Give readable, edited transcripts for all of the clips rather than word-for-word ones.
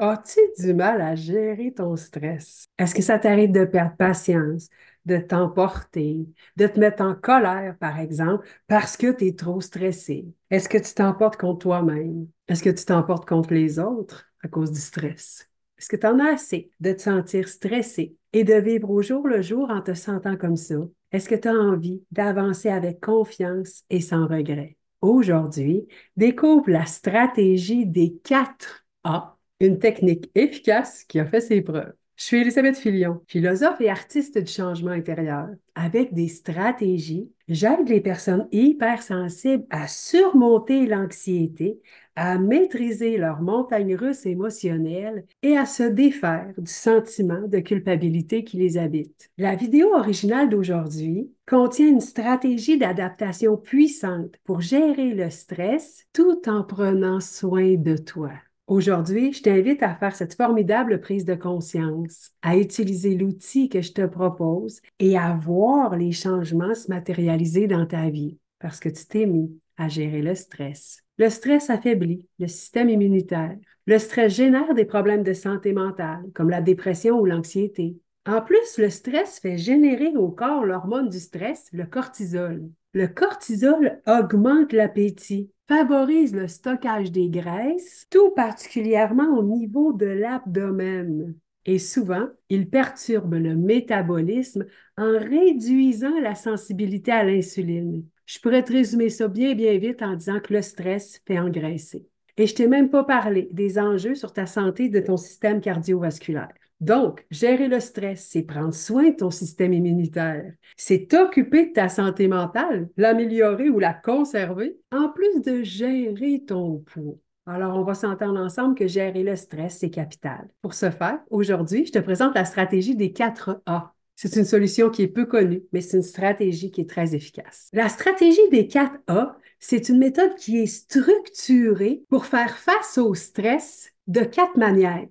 As-tu du mal à gérer ton stress? Est-ce que ça t'arrive de perdre patience, de t'emporter, de te mettre en colère, par exemple, parce que tu es trop stressé? Est-ce que tu t'emportes contre toi-même? Est-ce que tu t'emportes contre les autres à cause du stress? Est-ce que tu en as assez de te sentir stressé et de vivre au jour le jour en te sentant comme ça? Est-ce que tu as envie d'avancer avec confiance et sans regret? Aujourd'hui, découvre la stratégie des 4 A, une technique efficace qui a fait ses preuves. Je suis Elisabeth Filion, philosophe et artiste du changement intérieur. Avec des stratégies, j'aide les personnes hypersensibles à surmonter l'anxiété, à maîtriser leurs montagnes russes émotionnelles et à se défaire du sentiment de culpabilité qui les habite. La vidéo originale d'aujourd'hui contient une stratégie d'adaptation puissante pour gérer le stress tout en prenant soin de toi. Aujourd'hui, je t'invite à faire cette formidable prise de conscience, à utiliser l'outil que je te propose et à voir les changements se matérialiser dans ta vie parce que tu t'es mis à gérer le stress. Le stress affaiblit le système immunitaire. Le stress génère des problèmes de santé mentale, comme la dépression ou l'anxiété. En plus, le stress fait générer au corps l'hormone du stress, le cortisol. Le cortisol augmente l'appétit, favorise le stockage des graisses, tout particulièrement au niveau de l'abdomen. Et souvent, il perturbe le métabolisme en réduisant la sensibilité à l'insuline. Je pourrais te résumer ça bien vite en disant que le stress fait engraisser. Et je t'ai même pas parlé des enjeux sur ta santé de ton système cardiovasculaire. Donc, gérer le stress, c'est prendre soin de ton système immunitaire. C'est t'occuper de ta santé mentale, l'améliorer ou la conserver, en plus de gérer ton poids. Alors, on va s'entendre ensemble que gérer le stress, c'est capital. Pour ce faire, aujourd'hui, je te présente la stratégie des 4 A. C'est une solution qui est peu connue, mais c'est une stratégie qui est très efficace. La stratégie des 4 A, c'est une méthode qui est structurée pour faire face au stress de 4 manières.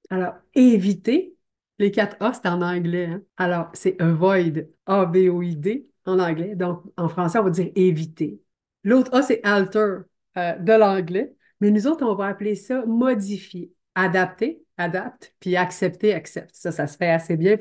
Alors, éviter, les 4 A, c'est en anglais, hein? Alors, c'est avoid, A-V-O-I-D en anglais. Donc, en français, on va dire éviter. L'autre A, c'est alter de l'anglais. Mais nous autres, on va appeler ça modifier. Adapter, adapte, puis accepter, accepte. Ça se fait assez bien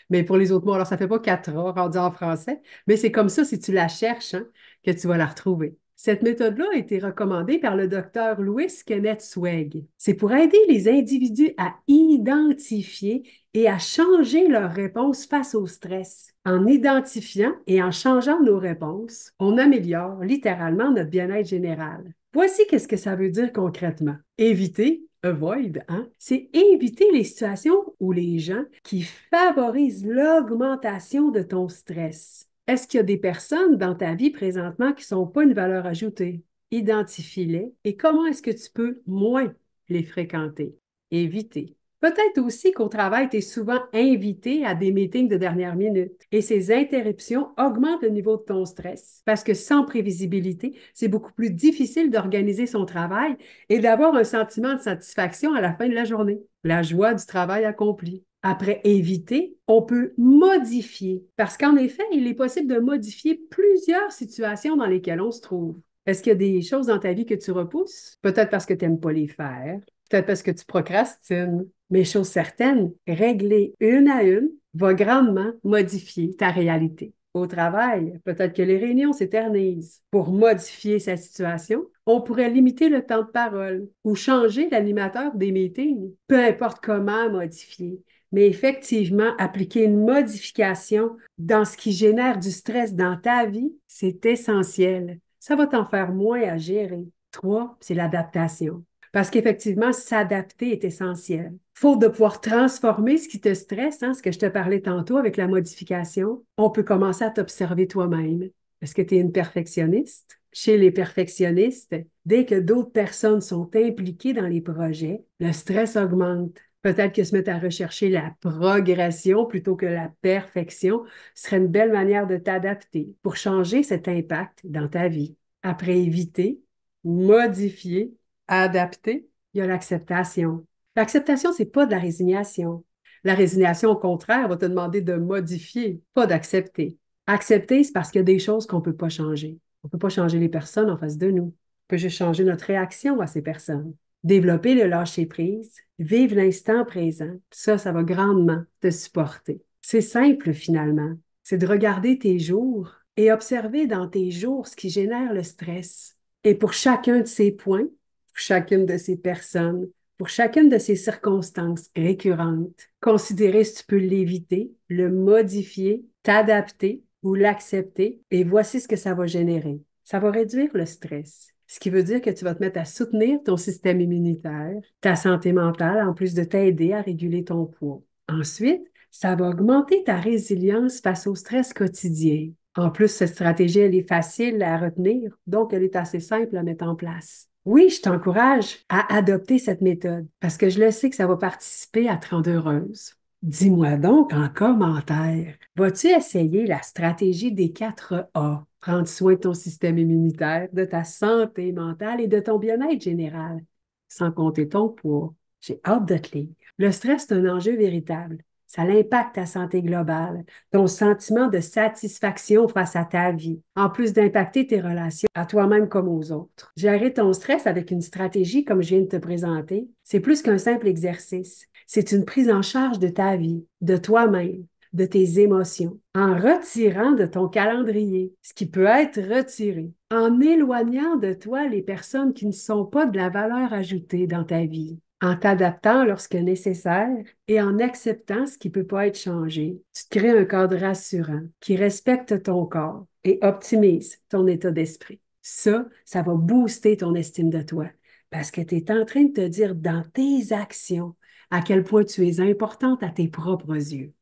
mais pour les autres mots. Alors, ça ne fait pas 4A rendu en français, mais c'est comme ça, si tu la cherches, hein, que tu vas la retrouver. Cette méthode-là a été recommandée par le docteur Louis Kenneth Sweg. C'est pour aider les individus à identifier et à changer leurs réponses face au stress. En identifiant et en changeant nos réponses, on améliore littéralement notre bien-être général. Voici qu'est-ce que ça veut dire concrètement. Éviter, avoid, hein? C'est éviter les situations ou les gens qui favorisent l'augmentation de ton stress. Est-ce qu'il y a des personnes dans ta vie présentement qui ne sont pas une valeur ajoutée? Identifie-les et comment est-ce que tu peux moins les fréquenter? Éviter. Peut-être aussi qu'au travail, tu es souvent invité à des meetings de dernière minute et ces interruptions augmentent le niveau de ton stress parce que sans prévisibilité, c'est beaucoup plus difficile d'organiser son travail et d'avoir un sentiment de satisfaction à la fin de la journée, la joie du travail accompli. Après éviter, on peut modifier parce qu'en effet, il est possible de modifier plusieurs situations dans lesquelles on se trouve. Est-ce qu'il y a des choses dans ta vie que tu repousses? Peut-être parce que tu n'aimes pas les faire, peut-être parce que tu procrastines. Mais chose certaine, régler une à une va grandement modifier ta réalité. Au travail, peut-être que les réunions s'éternisent. Pour modifier sa situation, on pourrait limiter le temps de parole ou changer l'animateur des meetings. Peu importe comment modifier. Mais effectivement, appliquer une modification dans ce qui génère du stress dans ta vie, c'est essentiel. Ça va t'en faire moins à gérer. Trois, c'est l'adaptation. Parce qu'effectivement, s'adapter est essentiel. Faute de pouvoir transformer ce qui te stresse, hein, ce que je te parlais tantôt avec la modification, on peut commencer à t'observer toi-même. Est-ce que tu es une perfectionniste? Chez les perfectionnistes, dès que d'autres personnes sont impliquées dans les projets, le stress augmente. Peut-être que se mettre à rechercher la progression plutôt que la perfection serait une belle manière de t'adapter pour changer cet impact dans ta vie. Après éviter, modifier, adapter, il y a l'acceptation. L'acceptation, c'est pas de la résignation. La résignation, au contraire, va te demander de modifier, pas d'accepter. Accepter, c'est parce qu'il y a des choses qu'on ne peut pas changer. On ne peut pas changer les personnes en face de nous. On peut juste changer notre réaction à ces personnes. Développer le lâcher-prise, Vive l'instant présent. Ça va grandement te supporter. C'est simple finalement. C'est de regarder tes jours et observer dans tes jours ce qui génère le stress. Et pour chacun de ces points, pour chacune de ces personnes, pour chacune de ces circonstances récurrentes, considérer si tu peux l'éviter, le modifier, t'adapter ou l'accepter. Et voici ce que ça va générer. Ça va réduire le stress. Ce qui veut dire que tu vas te mettre à soutenir ton système immunitaire, ta santé mentale, en plus de t'aider à réguler ton poids. Ensuite, ça va augmenter ta résilience face au stress quotidien. En plus, cette stratégie, elle est facile à retenir, donc elle est assez simple à mettre en place. Oui, je t'encourage à adopter cette méthode parce que je le sais que ça va participer à te rendre heureuse. Dis-moi donc en commentaire, vas-tu essayer la stratégie des 4 A? Prendre soin de ton système immunitaire, de ta santé mentale et de ton bien-être général, sans compter ton poids. J'ai hâte de te lire. Le stress est un enjeu véritable. Ça impacte ta santé globale, ton sentiment de satisfaction face à ta vie, en plus d'impacter tes relations à toi-même comme aux autres. Gérer ton stress avec une stratégie comme je viens de te présenter, c'est plus qu'un simple exercice. C'est une prise en charge de ta vie, de toi-même, de tes émotions, en retirant de ton calendrier ce qui peut être retiré, en éloignant de toi les personnes qui ne sont pas de la valeur ajoutée dans ta vie, en t'adaptant lorsque nécessaire et en acceptant ce qui ne peut pas être changé. Tu te crées un cadre rassurant qui respecte ton corps et optimise ton état d'esprit. Ça va booster ton estime de toi parce que tu es en train de te dire dans tes actions à quel point tu es importante à tes propres yeux.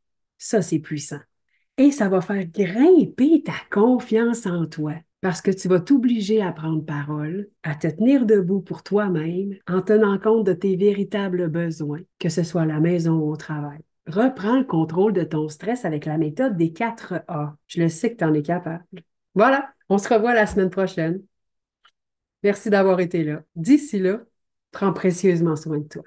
Ça, c'est puissant. Et ça va faire grimper ta confiance en toi parce que tu vas t'obliger à prendre parole, à te tenir debout pour toi-même en tenant compte de tes véritables besoins, que ce soit à la maison ou au travail. Reprends le contrôle de ton stress avec la méthode des 4 A. Je le sais que tu en es capable. Voilà, on se revoit la semaine prochaine. Merci d'avoir été là. D'ici là, prends précieusement soin de toi.